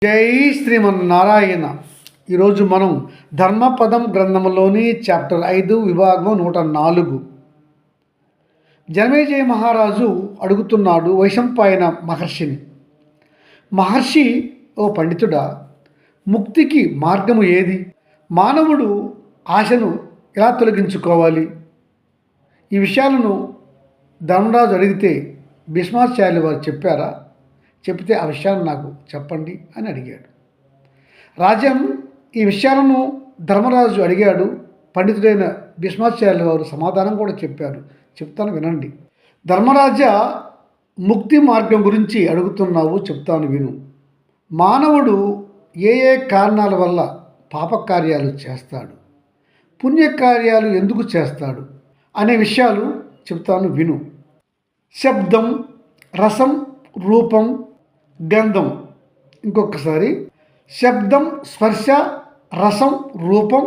జై శ్రీమన్నారాయణ. ఈరోజు మనం ధర్మపదం గ్రంథంలోని చాప్టర్ 5 విభాగం 104. జనమేజయ మహారాజు అడుగుతున్నాడు వైశంపాయన మహర్షిని, మహర్షి, ఓ పండితుడా, ముక్తికి మార్గము ఏది? మానవుడు ఆశను ఎలా తొలగించుకోవాలి? ఈ విషయాలను ధర్మరాజు అడిగితే భీష్మాచార్యులు వారు చెప్పారా? చెప్తే ఆ విషయాలను నాకు చెప్పండి అని అడిగాడు. రాజన్, ఈ విషయాలను ధర్మరాజు అడిగాడు. పండితుడైన భీష్మాచార్యుల వారు సమాధానం కూడా చెప్పారు. చెప్తాను, వినండి. ధర్మరాజా, ముక్తి మార్గం గురించి అడుగుతున్నావు, చెప్తాను విను. మానవుడు ఏ ఏ కారణాల వల్ల పాపకార్యాలు చేస్తాడు, పుణ్యకార్యాలు ఎందుకు చేస్తాడు అనే విషయాలు చెప్తాను విను. శబ్దం, రసం, రూపం, గంధం. ఇంకొకసారి, శబ్దం, స్పర్శ, రసం, రూపం,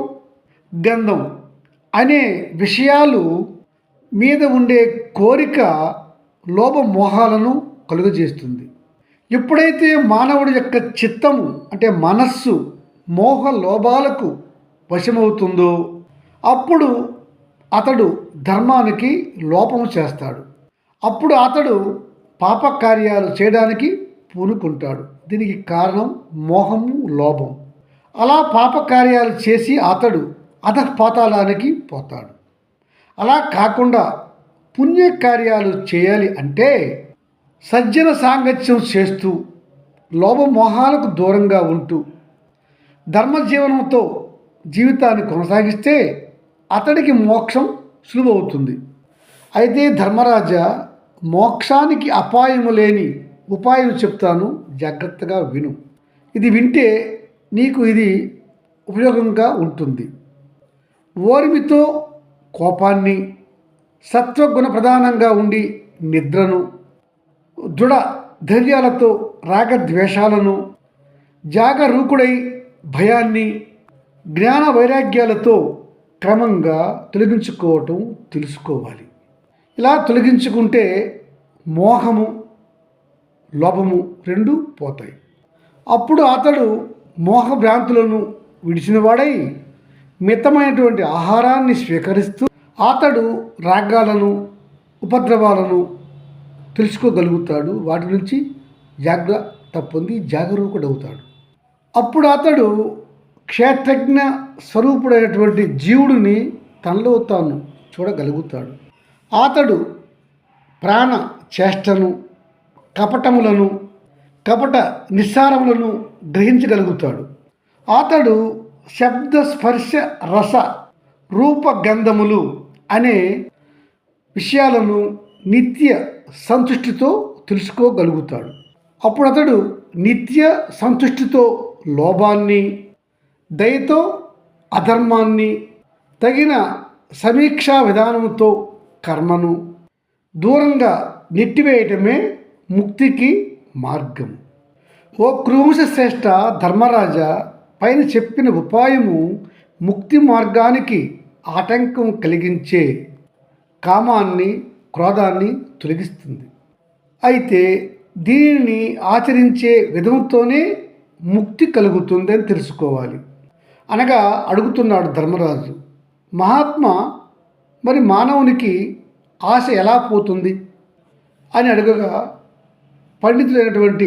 గంధం అనే విషయాలు మీద ఉండే కోరిక లోభమోహాలను కలుగజేస్తుంది. ఎప్పుడైతే మానవుడి యొక్క చిత్తము అంటే మనస్సు మోహ లోభాలకు వశమవుతుందో అప్పుడు అతడు ధర్మానికి లోపము చేస్తాడు. అప్పుడు అతడు పాపకార్యాలు చేయడానికి పూనుకుంటాడు. దీనికి కారణం మోహము, లోభం. అలా పాపకార్యాలు చేసి అతడు అధపాతాళానికి పోతాడు. అలా కాకుండా పుణ్యకార్యాలు చేయాలి అంటే సజ్జన సాంగత్యం చేస్తూ లోభమోహాలకు దూరంగా ఉంటూ ధర్మజీవనంతో జీవితాన్ని కొనసాగిస్తే అతడికి మోక్షం సులువవుతుంది. అయితే ధర్మరాజా, మోక్షానికి అపాయము లేని ఉపాయం చెప్తాను, జాగ్రత్తగా విను. ఇది వింటే నీకు ఇది ఉపయోగంగా ఉంటుంది. ఓర్మితో కోపాన్ని, సత్వగుణ ప్రధానంగా ఉండి నిద్రను, దృఢ ధైర్యాలతో రాగద్వేషాలను, జాగరూకుడై భయాన్ని, జ్ఞాన వైరాగ్యాలతో క్రమంగా తొలగించుకోవటం తెలుసుకోవాలి. ఇలా తొలగించుకుంటే మోహము, లోభము రెండు పోతాయి. అప్పుడు అతడు మోహభ్రాంతులను విడిచినవాడై మితమైనటువంటి ఆహారాన్ని స్వీకరిస్తూ అతడు రాగాలను, ఉపద్రవాలను తెలుసుకోగలుగుతాడు. వాటి నుంచి జాగ్రత్త పొంది జాగరూకుడవుతాడు. అప్పుడు అతడు క్షేత్రజ్ఞ స్వరూపుడైనటువంటి జీవుడిని తనలో తాను చూడగలుగుతాడు. అతడు ప్రాణ చేష్టను, కపటములను, కపట నిస్సారములను గ్రహించగలుగుతాడు. అతడు శబ్ద, స్పర్శ, రస, రూప, గంధములు అనే విషయాలను నిత్య సంతుష్టితో తెలుసుకోగలుగుతాడు. అప్పుడు అతడు నిత్య సంతుష్టితో లోభాన్ని, దయతో అధర్మాన్ని, తగిన సమీక్షా విధానంతో కర్మను దూరంగా నెట్టివేయటమే ముక్తికి మార్గం. ఓ క్రూంశ శ్రేష్ఠ ధర్మరాజా, పైన చెప్పిన ఉపాయము ముక్తి మార్గానికి ఆటంకం కలిగించే కామాన్ని, క్రోధాన్ని తొలగిస్తుంది. అయితే దీనిని ఆచరించే విధంతోనే ముక్తి కలుగుతుందని తెలుసుకోవాలి అనగా అడుగుతున్నాడు ధర్మరాజు. మహాత్మా, మరి మానవునికి ఆశ ఎలా పోతుంది అని అడగగా పండితులైనటువంటి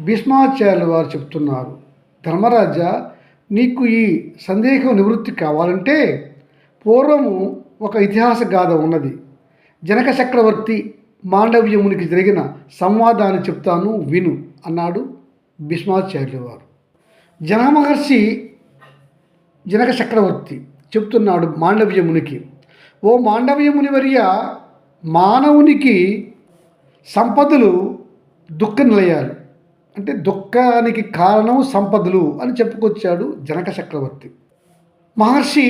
భీష్మాచార్యుల వారు చెప్తున్నారు, ధర్మరాజా, నీకు ఈ సందేహం నివృత్తి కావాలంటే పూర్వము ఒక ఇతిహాస గాథ ఉన్నది. జనక చక్రవర్తి మాండవ్యమునికి జరిగిన సంవాదాన్ని చెప్తాను విను అన్నాడు భీష్మాచార్యుల వారు. జనమహర్షి జనక చక్రవర్తి చెప్తున్నాడు మాండవ్యమునికి, ఓ మాండవ్యమునివర్య, మానవునికి సంపదలు దుఃఖ నిలయాలు, అంటే దుఃఖానికి కారణం సంపదలు అని చెప్పుకొచ్చాడు జనక చక్రవర్తి. మహర్షి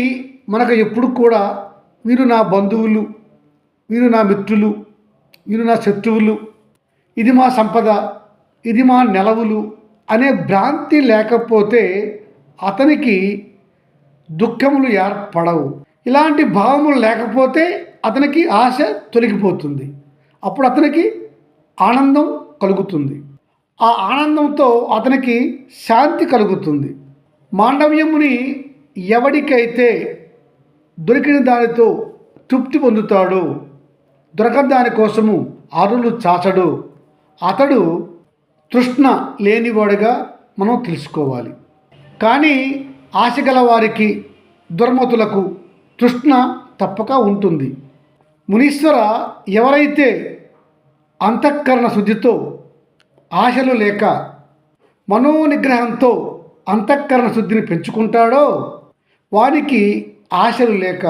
మనకు ఎప్పుడు కూడా వీరు నా బంధువులు, వీరు నా మిత్రులు, వీరు నా శత్రువులు, ఇది మా సంపద, ఇది మా నెలవులు అనే భ్రాంతి లేకపోతే అతనికి దుఃఖములు ఏర్పడవు. ఇలాంటి భావములు లేకపోతే అతనికి ఆశ తొలగిపోతుంది. అప్పుడు అతనికి ఆనందం కలుగుతుంది. ఆ ఆనందంతో అతనికి శాంతి కలుగుతుంది. మాండవ్యముని ఎవడికైతే దొరికిన దానితో తృప్తి పొందుతాడో, దొరకని దానికోసము అరులు చాచడు, అతడు తృష్ణ లేనివాడుగా మనం తెలుసుకోవాలి. కానీ ఆశ గల వారికి, దుర్మతులకు తృష్ణ తప్పక ఉంటుంది. మునీశ్వర, ఎవరైతే అంతఃకరణ శుద్ధితో, ఆశలు లేక మనోనిగ్రహంతో అంతఃకరణ శుద్ధిని పెంచుకుంటాడో వానికి ఆశలు లేక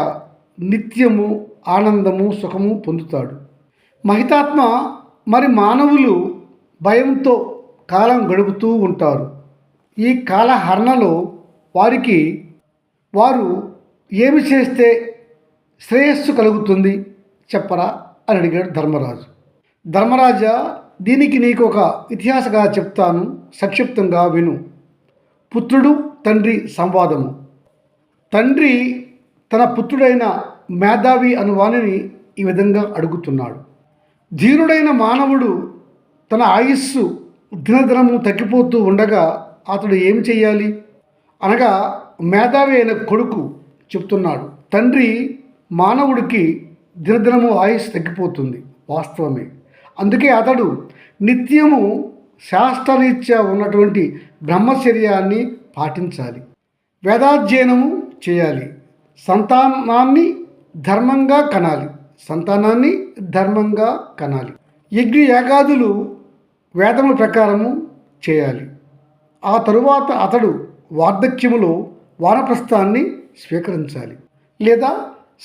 నిత్యము ఆనందము సుఖము పొందుతాడు. మహితాత్మ మరి మానవులు భయంతో కాలం గడుపుతూ ఉంటారు. ఈ కాలహరణలో వారు ఏమి చేస్తే శ్రేయస్సు కలుగుతుంది చెప్పరా అని అడిగాడు ధర్మరాజు. ధర్మరాజా, దీనికి నీకు ఒక ఇతిహాసగా చెప్తాను, సంక్షిప్తంగా విను. పుత్రుడు తండ్రి సంవాదము. తండ్రి తన పుత్రుడైన మేధావి అను వానిని ఈ విధంగా అడుగుతున్నాడు. ధీరుడైన మానవుడు తన ఆయుస్సు దినదినము తగ్గిపోతూ ఉండగా అతడు ఏమి చెయ్యాలి అనగా మేధావి అయిన కొడుకు చెప్తున్నాడు. తండ్రి, మానవుడికి దినదినము ఆయుస్సు తగ్గిపోతుంది, వాస్తవమే. అందుకే అతడు నిత్యము శాస్త్రరీత్యా ఉన్నటువంటి బ్రహ్మచర్యాన్ని పాటించాలి, వేదాధ్యయనము చేయాలి, సంతానాన్ని ధర్మంగా కనాలి, యజ్ఞ యాగాదులు వేదముల ప్రకారము చేయాలి. ఆ తరువాత అతడు వార్ధక్యములో వానప్రస్థాన్ని స్వీకరించాలి లేదా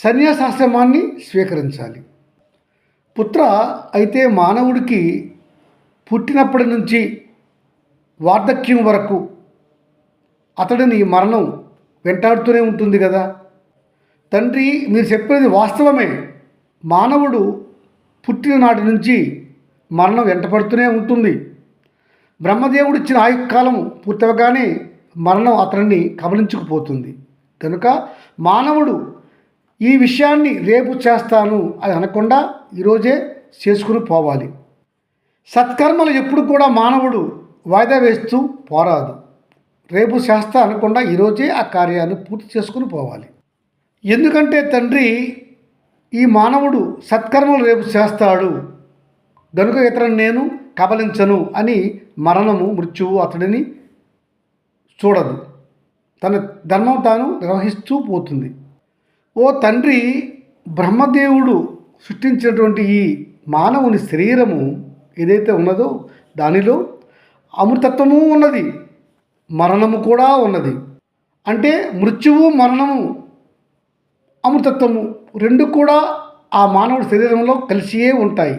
సన్యాసాశ్రమాన్ని స్వీకరించాలి. పుత్ర, అయితే మానవుడికి పుట్టినప్పటి నుంచి వార్ధక్యం వరకు అతడిని మరణం వెంటాడుతూనే ఉంటుంది కదా. తండ్రి, మీరు చెప్పేది వాస్తవమే. మానవుడు పుట్టిన నాటి నుంచి మరణం వెంటపడుతూనే ఉంటుంది. బ్రహ్మదేవుడు ఇచ్చిన ఆయుకాలం పూర్తవగానే మరణం అతన్ని కబలించుకుపోతుంది. కనుక మానవుడు ఈ విషయాన్ని రేపు చేస్తాను అని అనకుండా ఈరోజే చేసుకుని పోవాలి. సత్కర్మలు ఎప్పుడు కూడా మానవుడు వాయిదా వేస్తూ పోరాదు. రేపు చేస్తా అనకుండా ఈరోజే ఆ కార్యాన్ని పూర్తి చేసుకుని పోవాలి. ఎందుకంటే తండ్రి, ఈ మానవుడు సత్కర్మలు రేపు చేస్తాడు గనుక ఇతరుని నేను కబలించను అని మరణము, మృత్యువు అతడిని చూడదు. తన ధర్మం తాను నిర్వహిస్తూ పోతుంది. ఓ తండ్రి, బ్రహ్మదేవుడు సృష్టించినటువంటి ఈ మానవుని శరీరము ఏదైతే ఉన్నదో దానిలో అమృతత్వము ఉన్నది, మరణము కూడా ఉన్నది. అంటే మృత్యువు, మరణము, అమృతత్వము రెండు కూడా ఆ మానవుడి శరీరంలో కలిసియే ఉంటాయి.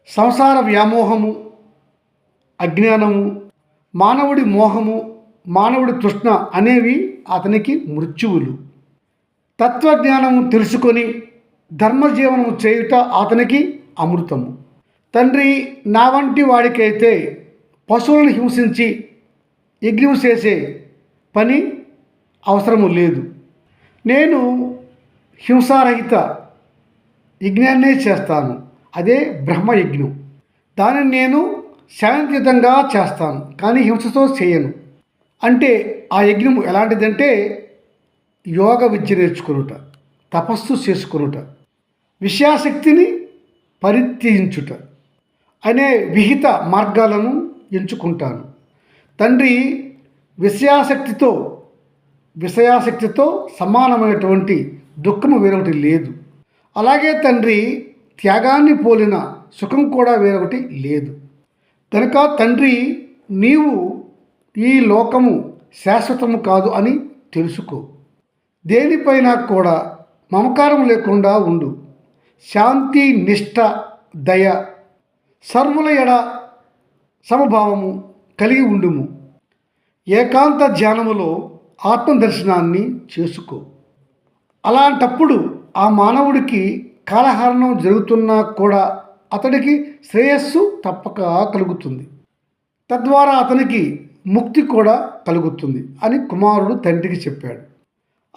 సంసార వ్యామోహము, అజ్ఞానము, మానవుడి మోహము, మానవుడి తృష్ణ అనేవి అతనికి మృత్యువులు. తత్వజ్ఞానము తెలుసుకొని ధర్మజీవనము చేయుట అతనికి అమృతము. తండ్రి, నా వంటి వాడికైతే పశువులను హింసించి యజ్ఞం చేసే పని అవసరము లేదు. నేను హింసారహిత యజ్ఞాన్నే చేస్తాను, అదే బ్రహ్మయజ్ఞం. దానిని నేను శాంతియుతంగా చేస్తాను, కానీ హింసతో చేయను. అంటే ఆ యజ్ఞం ఎలాంటిదంటే యోగ విద్య నేర్చుకొనుట, తపస్సు చేసుకొనుట, విషయాశక్తిని పరిత్యజించుట అనే విహిత మార్గాలను ఎంచుకుంటాను. తండ్రి, విషయాశక్తితో సమానమైనటువంటి దుఃఖము వేరొకటి లేదు. అలాగే తండ్రి, త్యాగాన్ని పోలిన సుఖం కూడా వేరొకటి లేదు. కనుక తండ్రి, నీవు ఈ లోకము శాశ్వతము కాదు అని తెలుసుకో. దేనిపైన కూడా మమకారం లేకుండా ఉండు. శాంతి, నిష్ఠ, దయ, సర్వుల ఎడ సమభావము కలిగి ఉండుము. ఏకాంత ధ్యానములో ఆత్మదర్శనాన్ని చేసుకో. అలాంటప్పుడు ఆ మానవుడికి కాలహరణం జరుగుతున్నా కూడా అతడికి శ్రేయస్సు తప్పక కలుగుతుంది. తద్వారా అతనికి ముక్తి కూడా కలుగుతుంది అని కుమారుడు తండ్రికి చెప్పాడు.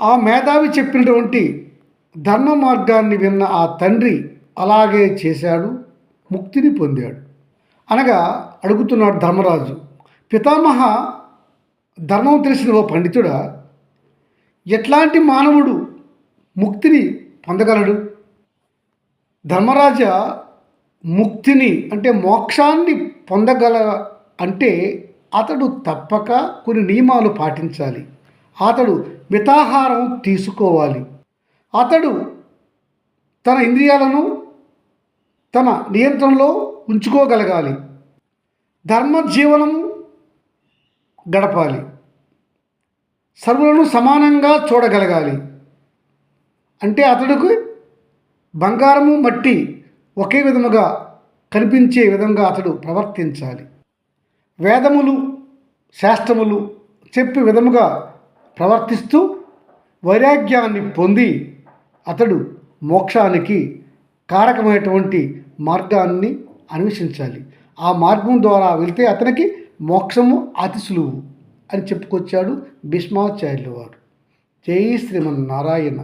ఆ మేధావి చెప్పినటువంటి ధర్మ మార్గాన్ని విన్న ఆ తండ్రి అలాగే చేశాడు, ముక్తిని పొందాడు. అనగా అడుగుతున్నాడు ధర్మరాజు. పితామహ, ధర్మం తెలిసిన ఓ పండితుడా, ఎట్లాంటి మానవుడు ముక్తిని పొందగలడు? ధర్మరాజా, ముక్తిని అంటే మోక్షాన్ని పొందగల అంటే అతడు తప్పక కొన్ని నియమాలు పాటించాలి. అతడు మితాహారం తీసుకోవాలి. అతడు తన ఇంద్రియాలను తన నియంత్రణలో ఉంచుకోగలగాలి. ధర్మ జీవనం గడపాలి. సర్వులను సమానంగా చూడగలగాలి. అంటే అతడికి బంగారము మట్టి ఒకే విధముగా కనిపించే విధంగా అతడు ప్రవర్తించాలి. వేదములు శాస్త్రములు చెప్పే విధముగా ప్రవర్తిస్తూ వైరాగ్యాన్ని పొంది అతడు మోక్షానికి కారకమైనటువంటి మార్గాన్ని అన్వేషించాలి. ఆ మార్గం ద్వారా వెళ్తే అతనికి మోక్షము అతి సులువు అని చెప్పుకొచ్చాడు భీష్మాచార్యుల వారు. జై శ్రీమన్నారాయణ.